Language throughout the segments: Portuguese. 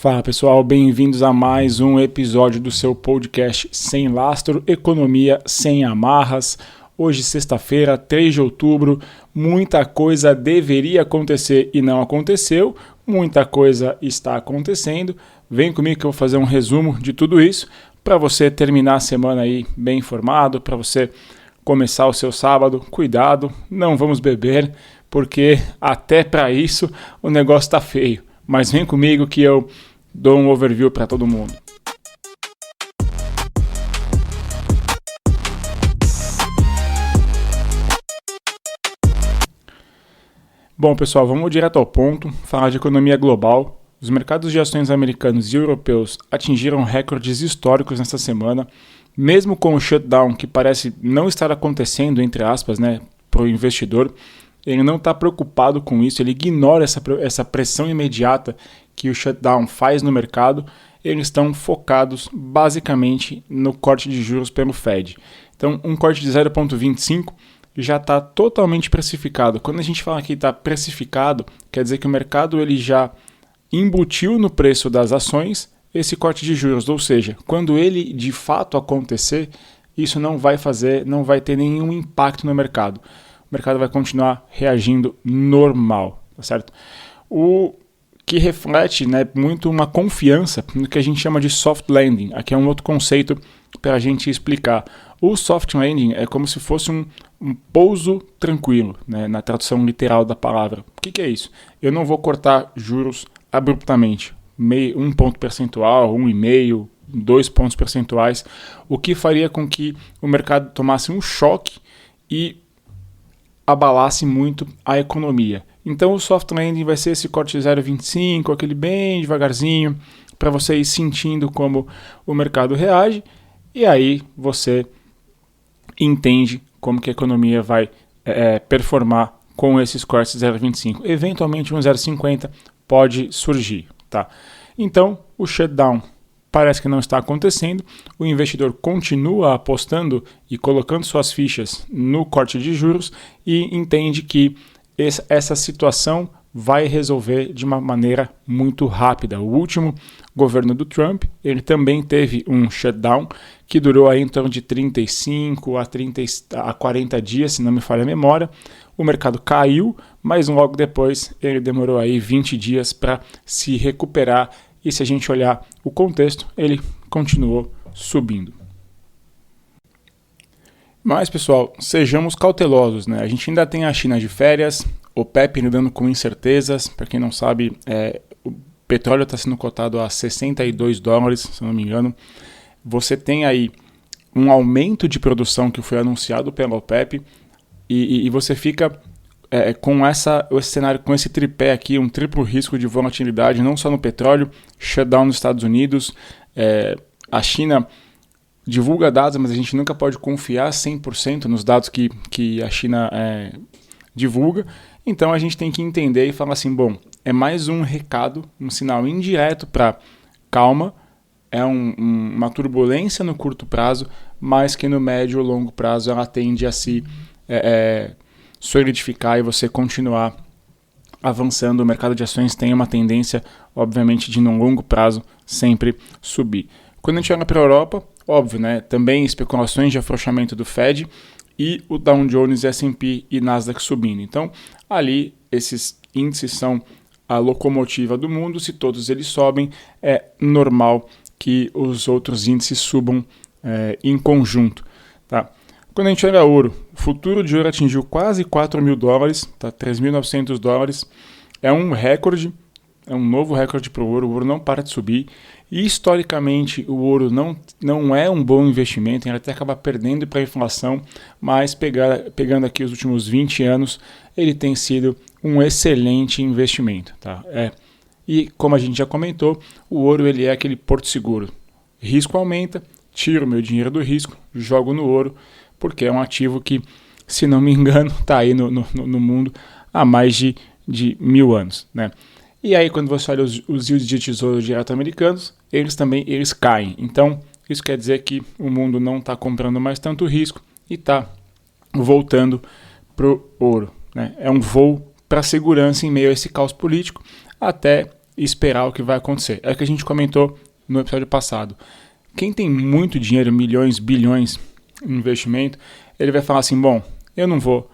Fala pessoal, bem-vindos a mais um episódio do seu podcast Sem Lastro, Economia Sem Amarras. Hoje, sexta-feira, 3 de outubro, muita coisa deveria acontecer e não aconteceu, muita coisa está acontecendo. Vem comigo que eu vou fazer um resumo de tudo isso para você terminar a semana aí bem informado, para você começar o seu sábado. Cuidado, não vamos beber, porque até para isso o negócio está feio. Mas vem comigo que eu dou um overview para todo mundo. Bom, pessoal, vamos direto ao ponto, falar de economia global. Os mercados de ações americanos e europeus atingiram recordes históricos nesta semana, mesmo com o shutdown que parece não estar acontecendo, entre aspas, para o investidor. Ele não está preocupado com isso, ele ignora essa pressão imediata que o shutdown faz no mercado. Eles estão focados basicamente no corte de juros pelo Fed. Então, um corte de 0,25 já está totalmente precificado. Quando a gente fala que está precificado, quer dizer que o mercado ele já embutiu no preço das ações esse corte de juros, ou seja, quando ele de fato acontecer, isso não vai ter nenhum impacto no mercado. O mercado vai continuar reagindo normal, tá certo? O que reflete muito uma confiança no que a gente chama de soft landing. Aqui é um outro conceito para a gente explicar. O soft landing é como se fosse um pouso tranquilo, na tradução literal da palavra. O que é isso? Eu não vou cortar juros abruptamente, 1 ponto percentual, 1,5%, 2 pontos percentuais, o que faria com que o mercado tomasse um choque e abalasse muito a economia. Então o soft landing vai ser esse corte de 0,25, aquele bem devagarzinho, para você ir sentindo como o mercado reage, e aí você entende como que a economia vai performar com esses cortes de 0,25. Eventualmente um 0,50 pode surgir, tá? Então o shutdown parece que não está acontecendo, o investidor continua apostando e colocando suas fichas no corte de juros e entende que essa situação vai resolver de uma maneira muito rápida. O último governo do Trump, ele também teve um shutdown que durou aí em torno de 35 a 40 dias, se não me falha a memória. O mercado caiu, mas logo depois ele demorou aí 20 dias para se recuperar. E se a gente olhar o contexto, ele continuou subindo. Mas, pessoal, sejamos cautelosos, A gente ainda tem a China de férias, o OPEP lidando com incertezas. Para quem não sabe, o petróleo está sendo cotado a $62, se não me engano. Você tem aí um aumento de produção que foi anunciado pela OPEP e você fica com esse cenário, com esse tripé aqui, um triplo risco de volatilidade, não só no petróleo, shutdown nos Estados Unidos, a China divulga dados, mas a gente nunca pode confiar 100% nos dados que a China divulga. Então a gente tem que entender e falar assim, bom, é mais um recado, um sinal indireto para calma, é uma turbulência no curto prazo, mas que no médio ou longo prazo ela tende a se solidificar e você continuar avançando. O mercado de ações tem uma tendência, obviamente, de no longo prazo sempre subir. Quando a gente olha para a Europa, óbvio, também especulações de afrouxamento do Fed e o Dow Jones, S&P e Nasdaq subindo. Então, ali, esses índices são a locomotiva do mundo. Se todos eles sobem, é normal que os outros índices subam em conjunto, tá? Quando a gente olha ouro, o futuro de ouro atingiu quase $4.000, tá? $3.900. É um recorde, é um novo recorde para o ouro não para de subir. E historicamente o ouro não é um bom investimento, ele até acaba perdendo para a inflação, mas pegando aqui os últimos 20 anos, ele tem sido um excelente investimento, tá? E como a gente já comentou, o ouro ele é aquele porto seguro. Risco aumenta, tiro meu dinheiro do risco, jogo no ouro, porque é um ativo que, se não me engano, está aí no mundo há mais de 1000 anos, E aí, quando você olha os yields de tesouro direto americanos, eles caem. Então, isso quer dizer que o mundo não está comprando mais tanto risco e está voltando para o ouro, É um voo para a segurança em meio a esse caos político, até esperar o que vai acontecer. É o que a gente comentou no episódio passado. Quem tem muito dinheiro, milhões, bilhões em investimento, ele vai falar assim, bom, eu não vou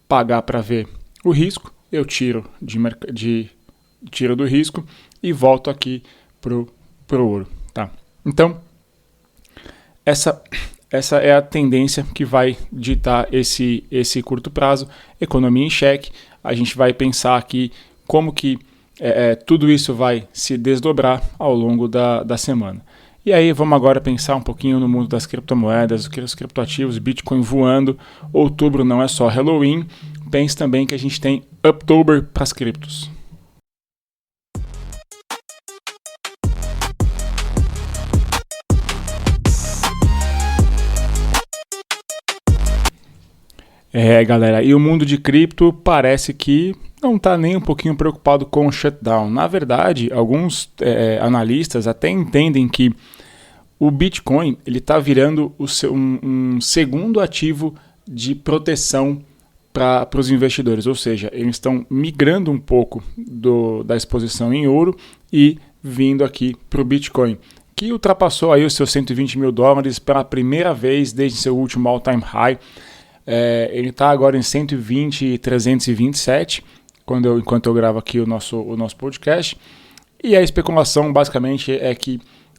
pagar para ver o risco, eu tiro do risco e volto aqui pro ouro, tá? Então, essa é a tendência que vai ditar esse curto prazo, economia em xeque. A gente vai pensar aqui como que tudo isso vai se desdobrar ao longo da semana. E aí vamos agora pensar um pouquinho no mundo das criptomoedas, os criptoativos, Bitcoin voando. Outubro não é só Halloween, pense também que a gente tem Uptober para as criptos. Galera, e o mundo de cripto parece que não está nem um pouquinho preocupado com o shutdown. Na verdade, alguns analistas até entendem que o Bitcoin ele está virando um segundo ativo de proteção para os investidores, ou seja, eles estão migrando um pouco da exposição em ouro e vindo aqui para o Bitcoin, que ultrapassou aí os seus $120 mil pela primeira vez desde seu último all-time high. Ele está agora em 120,327 enquanto eu gravo aqui o nosso podcast. E a especulação basicamente é que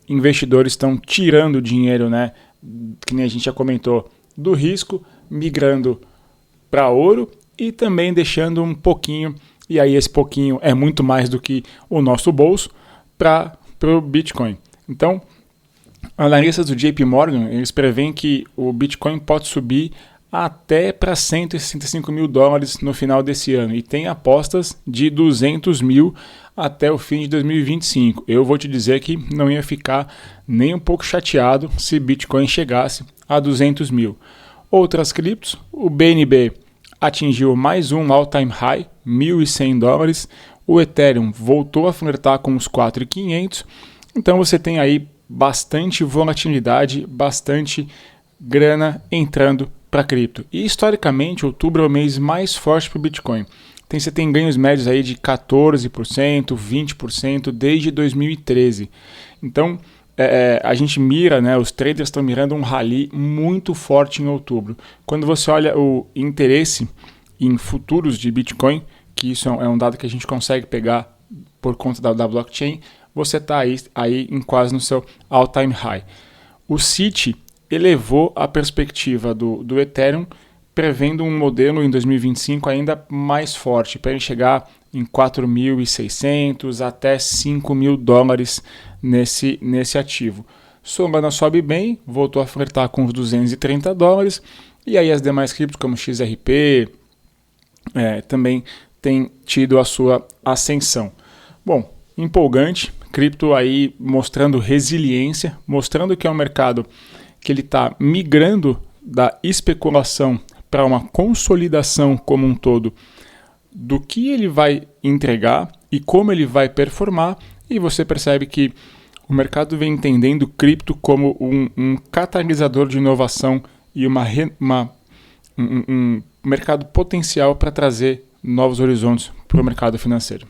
investidores estão tirando dinheiro, né, que nem a gente já comentou, do risco, migrando para ouro e também deixando um pouquinho, e aí esse pouquinho é muito mais do que o nosso bolso, para o Bitcoin. Então, analistas do JP Morgan, eles preveem que o Bitcoin pode subir até para $165 mil no final desse ano, e tem apostas de 200 mil até o fim de 2025. Eu vou te dizer que não ia ficar nem um pouco chateado se Bitcoin chegasse a 200 mil. Outras criptos, o BNB atingiu mais um all-time high, $1.100, o Ethereum voltou a flertar com os 4.500, então você tem aí bastante volatilidade, bastante grana entrando para cripto. E historicamente, outubro é o mês mais forte para o Bitcoin. Você tem ganhos médios aí de 14%, 20% desde 2013. Então, a gente mira, né, os traders estão mirando um rally muito forte em outubro. Quando você olha o interesse em futuros de Bitcoin, que isso é um dado que a gente consegue pegar por conta da blockchain, você está aí em quase no seu all-time high. O Citi elevou a perspectiva do Ethereum, prevendo um modelo em 2025 ainda mais forte, para ele chegar em 4.600 até $5 mil nesse ativo. Solana sobe bem, voltou a flertar com os $230, e aí as demais criptos como XRP também tem tido a sua ascensão. Bom, empolgante, cripto aí mostrando resiliência, mostrando que é um mercado que ele está migrando da especulação para uma consolidação como um todo do que ele vai entregar e como ele vai performar, e você percebe que o mercado vem entendendo cripto como um catalisador de inovação e um mercado potencial para trazer novos horizontes para o mercado financeiro.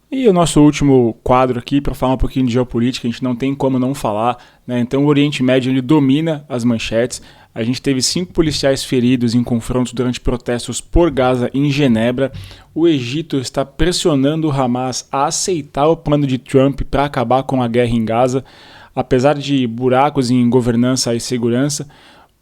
E o nosso último quadro aqui, para falar um pouquinho de geopolítica, a gente não tem como não falar, né? Então o Oriente Médio ele domina as manchetes. A gente teve 5 policiais feridos em confrontos durante protestos por Gaza em Genebra. O Egito está pressionando o Hamas a aceitar o plano de Trump para acabar com a guerra em Gaza. Apesar de buracos em governança e segurança,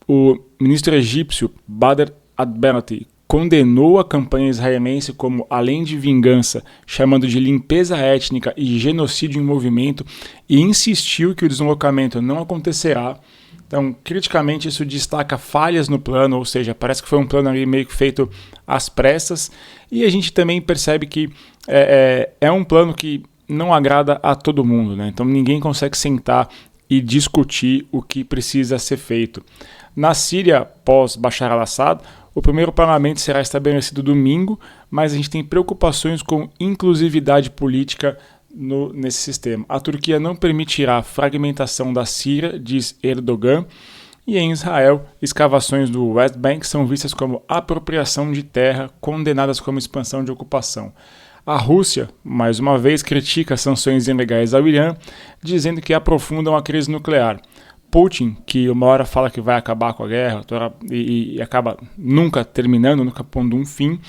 o ministro egípcio Badr al-Benati condenou a campanha israelense como além de vingança, chamando de limpeza étnica e genocídio em movimento, e insistiu que o deslocamento não acontecerá. Então, criticamente, isso destaca falhas no plano, ou seja, parece que foi um plano ali meio que feito às pressas, e a gente também percebe que é um plano que não agrada a todo mundo, né? Então ninguém consegue sentar e discutir o que precisa ser feito. Na Síria, pós Bashar al-Assad, o primeiro parlamento será estabelecido domingo, mas a gente tem preocupações com inclusividade política nesse sistema. A Turquia não permitirá a fragmentação da Síria, diz Erdogan, e em Israel, escavações do West Bank são vistas como apropriação de terra, condenadas como expansão de ocupação. A Rússia, mais uma vez, critica sanções ilegais ao Irã, dizendo que aprofundam a crise nuclear. Putin, que uma hora fala que vai acabar com a guerra e acaba nunca terminando, nunca pondo um fim,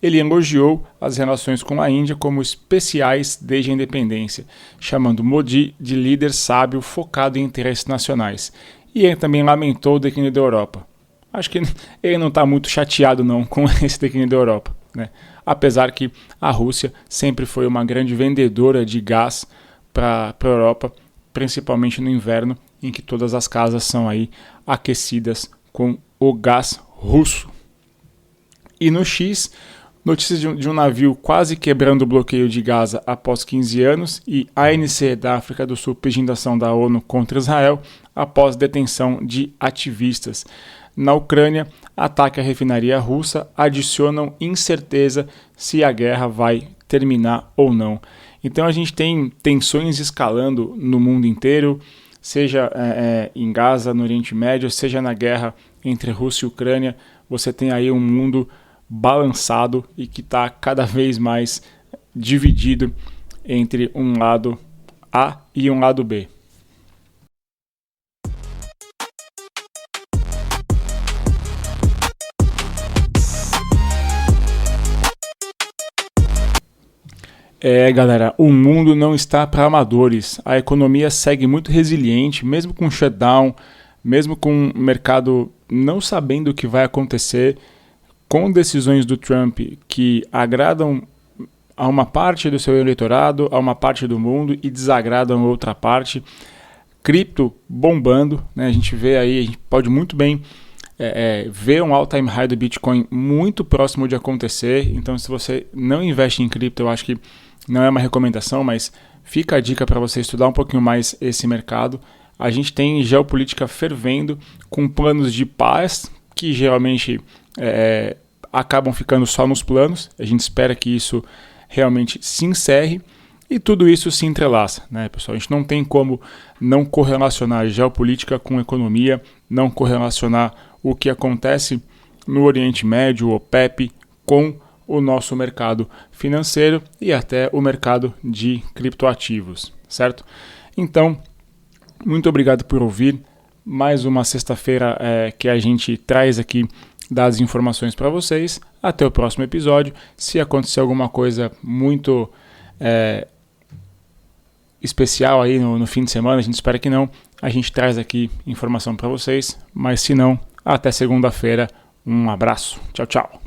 ele elogiou as relações com a Índia como especiais desde a independência, chamando Modi de líder sábio focado em interesses nacionais. E ele também lamentou o declínio da Europa. Acho que ele não está muito chateado não com esse declínio da Europa, né? Apesar que a Rússia sempre foi uma grande vendedora de gás para a Europa, principalmente no inverno, em que todas as casas são aí aquecidas com o gás russo. E no X, notícias de um navio quase quebrando o bloqueio de Gaza após 15 anos e ANC da África do Sul pedindo ação da ONU contra Israel após detenção de ativistas. Na Ucrânia, ataque à refinaria russa adicionam incerteza se a guerra vai terminar ou não. Então a gente tem tensões escalando no mundo inteiro, seja em Gaza, no Oriente Médio, seja na guerra entre Rússia e Ucrânia. Você tem aí um mundo balançado e que está cada vez mais dividido entre um lado A e um lado B. Galera, o mundo não está para amadores. A economia segue muito resiliente, mesmo com shutdown, mesmo com o mercado não sabendo o que vai acontecer, com decisões do Trump que agradam a uma parte do seu eleitorado, a uma parte do mundo e desagradam a outra parte. Cripto bombando, né? A gente vê aí, a gente pode muito bem ver um all-time high do Bitcoin muito próximo de acontecer. Então, se você não investe em cripto, eu acho que não é uma recomendação, mas fica a dica para você estudar um pouquinho mais esse mercado. A gente tem geopolítica fervendo, com planos de paz, que geralmente acabam ficando só nos planos. A gente espera que isso realmente se encerre e tudo isso se entrelaça, né, pessoal? A gente não tem como não correlacionar geopolítica com economia, não correlacionar o que acontece no Oriente Médio, o OPEP, com o nosso mercado financeiro e até o mercado de criptoativos, certo? Então, muito obrigado por ouvir. Mais uma sexta-feira que a gente traz aqui das informações para vocês. Até o próximo episódio. Se acontecer alguma coisa muito especial aí no fim de semana, a gente espera que não, a gente traz aqui informação para vocês. Mas se não, até segunda-feira. Um abraço. Tchau, tchau.